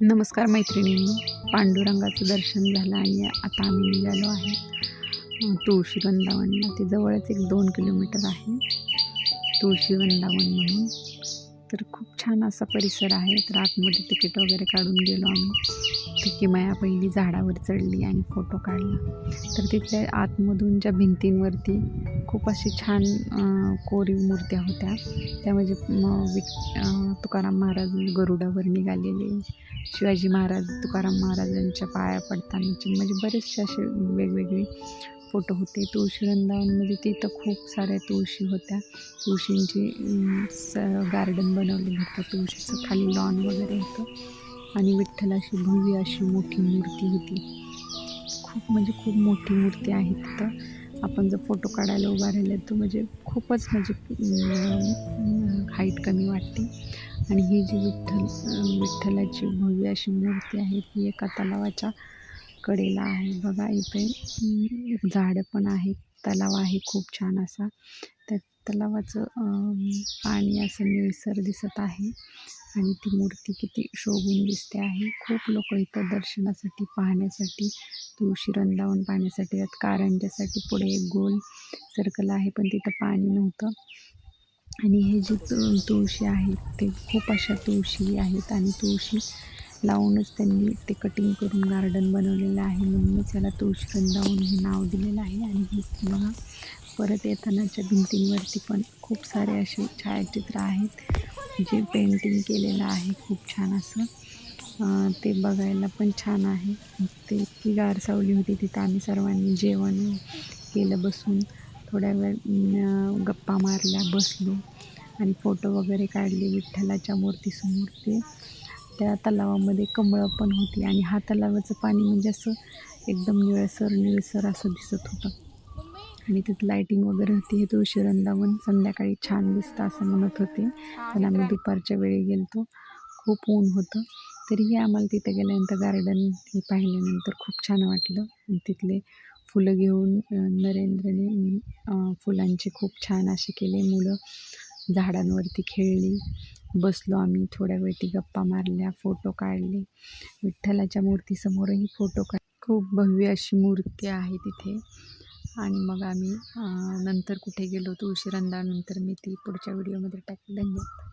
नमस्कार मैत्रिणींनो, पांडुरंगाचं दर्शन झालं आणि आता आम्ही निघालो आहे तुळशी वृंदावनला. ते जवळच एक 2 किलोमीटर आहे तुळशी वृंदावन म्हणून. तर खूप छान असा परिसर आहे. तर आतमध्ये तिकीट वगैरे काढून गेलो आम्ही. माया पहिली झाडावर चढली आणि फोटो काढला. तर तिथल्या आतमधून ज्या भिंतींवरती खूप अशी छान कोरीव मूर्त्या होत्या. त्या म्हणजे तुकाराम महाराज गरुडावर निघालेले, शिवाजी महाराज तुकाराम महाराजांच्या पाया पडतानाचे, म्हणजे बरेचसे असे वेगवेगळे फोटो होते. तुळशी वृंदावनमध्ये तिथं खूप साऱ्या तुळशी होत्या. तुळशींची गार्डन बनवलेलं होतं. तुळशीचं खाली लॉन वगैरे होतं आणि विठ्ठलाची भव्य अशी मोठी मूर्ती होती. खूप मोठी मूर्ती आहे तिथं. आपण जर फोटो काढायला उभा राहिले तर म्हणजे खूपच हाईट कमी वाटते. आणि ही जी विठ्ठलाची भव्य अशी मूर्ती आहे ती एका तलावाच्या कडेला आहे. बघा इथे झाडं पण आहेत, तलाव आहे खूप छान असा. त्या तलावाचं पाणी असं निळसर दिसत आहे आणि ती मूर्ती किती शोभून दिसते आहे. खूप लोक इथं दर्शनासाठी, पाहण्यासाठी, तुळशी वृंदावन पाहण्यासाठी येतात. कारंज्यासाठी पुढे एक गोल सर्कल आहे, पण तिथं पाणी नव्हतं. आणि हे जे तुळशी आहे ते खूप अशा तुळशी आहेत आणि तुळशी लावूनच त्यांनी ते कटिंग करून गार्डन बनवलेलं आहे. म्हणूनच याला तुळशी वृंदावन हे नाव दिलेलं आहे. आणि हे बघा, परत येतानाच्या भिंतींवरती पण खूप सारे असे छायाचित्र आहेत जे पेंटिंग केलेलं आहे खूप छान असं. ते बघायला पण छान आहे. ते इतकी गार सावली होती तिथं. आम्ही सर्वांनी जेवण केलं बसून, थोड्या वेळ गप्पा मारल्या, बसलो आणि फोटो वगैरे काढले विठ्ठलाच्या मूर्तीसमोर. त्या तलावामध्ये कमळं पण होती आणि हा तलावाचं पाणी म्हणजे असं एकदम निळसर असं दिसत होतं. आणि तिथं लाईटिंग वगैरे होती. हे तुळशी वृंदावन संध्याकाळी छान दिसतं असं म्हणत होते, पण आम्ही दुपारच्या वेळी गेलो. खूप ऊन होतं. तरीही आम्हाला तिथे गेल्यानंतर गार्डन हे पाहिल्यानंतर खूप छान वाटलं. आणि तिथले फुलं घेऊन नरेंद्रने फुलांचे खूप छान असे केले. मुलं झाडांवरती खेळली. बसलो आम्ही थोड्या वेळ, गप्पा मारल्या, फोटो काढले. विठ्ठलाच्या मूर्तीसमोरही फोटो खूप भव्य अशी मूर्ती आहे तिथे. आणि मग आम्ही नंतर कुठे गेलो तुळशी वृंदावननंतर मी ती पुढच्या व्हिडिओमध्ये टाकेल. धन्यवाद.